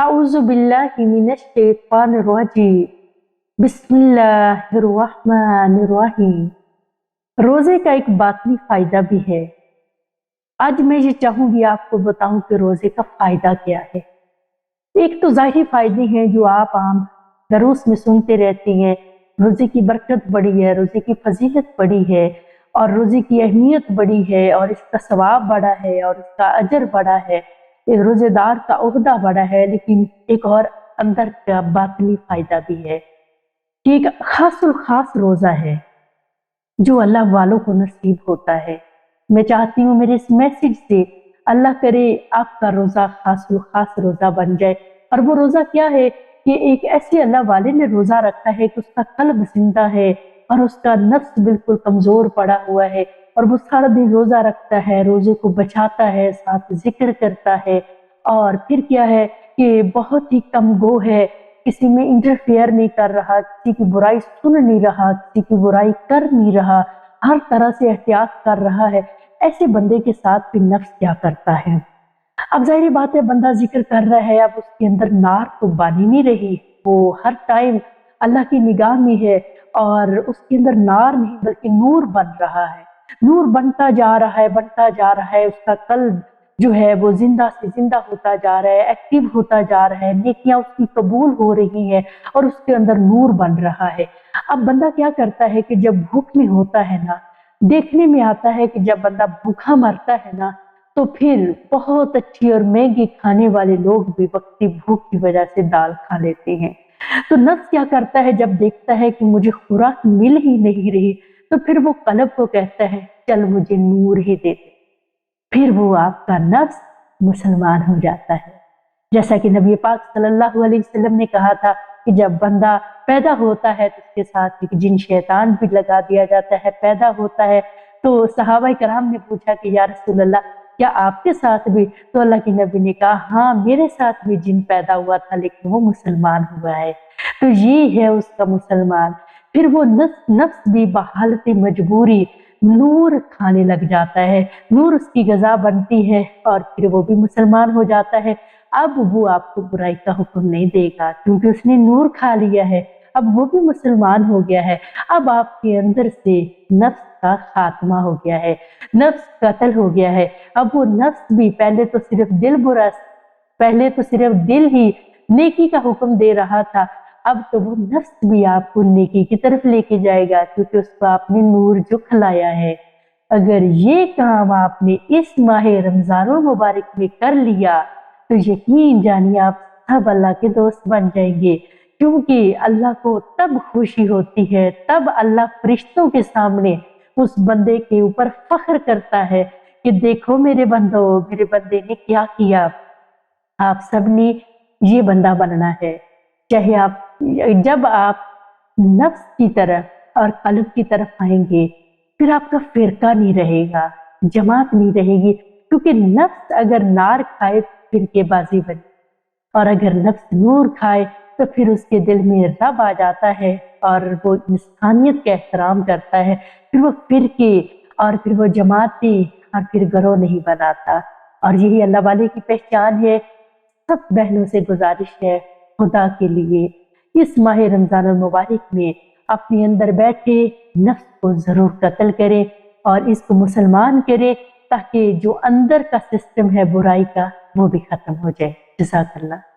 अऊज़ु बिल्लाहि मिनश शैतानिर रजीम। बिस्मिल्लाहिर्रहमानिर्रहीम। रोजे का एक बातनी फायदा भी है। आज मैं ये चाहूंगी आपको बताऊं कि रोजे का फायदा क्या है। एक तो ज़ाहिरी फायदे हैं जो आप आम दरूस में सुनते रहती हैं। रोजे की बरकत बड़ी है, रोजे की फजीलत बड़ी है और रोजे की अहमियत बड़ी है और इसका सवाब बड़ा है और इसका अजर बड़ा है। एक रोजेदार का ओहदा बड़ा है, लेकिन एक और अंदर का बातनी फायदा भी है कि एक खासुल खास रोजा है जो अल्लाह वालों को नसीब होता है। मैं चाहती हूँ मेरे इस मैसेज से अल्लाह करे आपका रोजा खासुल खास रोजा बन जाए। और वो रोजा क्या है कि एक ऐसे अल्लाह वाले ने रोजा रखा है कि उसका कल्ब जिंदा है और उसका नफ्स बिल्कुल कमजोर पड़ा हुआ है और वो सारा दिन रोजा रखता है, रोजे को बचाता है, साथ जिक्र करता है और फिर क्या है कि बहुत ही कम गो है, किसी में इंटरफेयर नहीं कर रहा, किसी की बुराई सुन नहीं रहा, किसी की बुराई कर नहीं रहा, हर तरह से एहतियात कर रहा है। ऐसे बंदे के साथ भी नफ्स क्या करता है। अब जाहिर बात है बंदा जिक्र कर रहा है, अब उसके अंदर नार तो बानी नहीं रही, वो हर टाइम अल्लाह की निगाह में है और उसके अंदर नार नहीं बल्कि नूर बन रहा है। नूर बनता जा रहा है, बनता जा रहा है, उसका कल्ब जो है वो जिंदा से जिंदा होता जा रहा है, एक्टिव होता जा रहा है, नेकियां उसकी कबूल हो रही है और उसके अंदर नूर बन रहा है। अब बंदा क्या करता है कि जब भूख में होता है ना, देखने में आता है कि जब बंदा भूखा मरता है ना तो फिर बहुत अच्छी और महंगी खाने वाले लोग भी वक्ती भूख की वजह से दाल खा लेते हैं। तो नफ्स क्या करता है, जब देखता है कि मुझे खुराक मिल ही नहीं रही तो फिर वो कल्ब को कहता है चल मुझे नूर ही दे दे। फिर वो आपका नफ्स मुसलमान हो जाता है। जैसा कि नबी पाक सल्लल्लाहु अलैहि वसल्लम ने कहा था कि जब बंदा पैदा होता है तो उसके साथ एक जिन शैतान भी लगा दिया जाता है। पैदा होता है तो सहाबा कराम ने पूछा कि या रसूल अल्लाह क्या आपके साथ भी? तो अल्लाह के नबी ने कहा हाँ मेरे साथ भी जिन पैदा हुआ था लेकिन वो मुसलमान हुआ है। तो ये है उसका मुसलमान। फिर वो नफ्स भी बहालत मजबूरी नूर खाने लग जाता है, नूर उसकी गजा बनती है और फिर वो भी मुसलमान हो जाता है। अब वो आपको बुराई का हुक्म नहीं देगा क्योंकि उसने नूर खा लिया है, अब वो भी मुसलमान हो गया है। अब आपके अंदर से नफ्स का खात्मा हो गया है, नफ्स कत्ल हो गया है। अब वो नफ्स भी पहले तो सिर्फ दिल ही नेकी का हुक्म दे रहा था, अब तो वो नफ्स भी आपको नेकी की तरफ लेके जाएगा क्योंकि उसको आपने नूर जो खिलाया है। अगर ये काम आपने इस माह रमजानुल मुबारक में कर लिया तो यकीन जानिए आप सब अल्लाह के दोस्त बन जाएंगे, क्योंकि अल्लाह को तब खुशी होती है, तब अल्लाह फरिश्तों के सामने उस बंदे के ऊपर फख्र करता है कि देखो मेरे बंदे ने क्या किया। आप सबने ये बंदा बनना है। चाहे आप जब आप नफ्स की तरफ और कल्ब की तरफ आएंगे फिर आपका फिरका नहीं रहेगा, जमात नहीं रहेगी, क्योंकि नफ्स अगर नार खाए फिरकेबाजी बने और अगर नफ्स नूर खाए तो फिर उसके दिल में रब आ जाता है और वो इंसानियत का एहतराम करता है। फिर वो फिरके और फिर वो जमाती और फिर गरोह नहीं बनाता। और यही अल्लाह वाले की पहचान है। सब बहनों से गुजारिश है खुदा के लिए इस माह रमजान मुबारक में अपने अंदर बैठे नफ्स को जरूर कत्ल करें और इसको मुसलमान करें ताकि जो अंदर का सिस्टम है बुराई का वो भी खत्म हो जाए। जज़ाकल्लाह।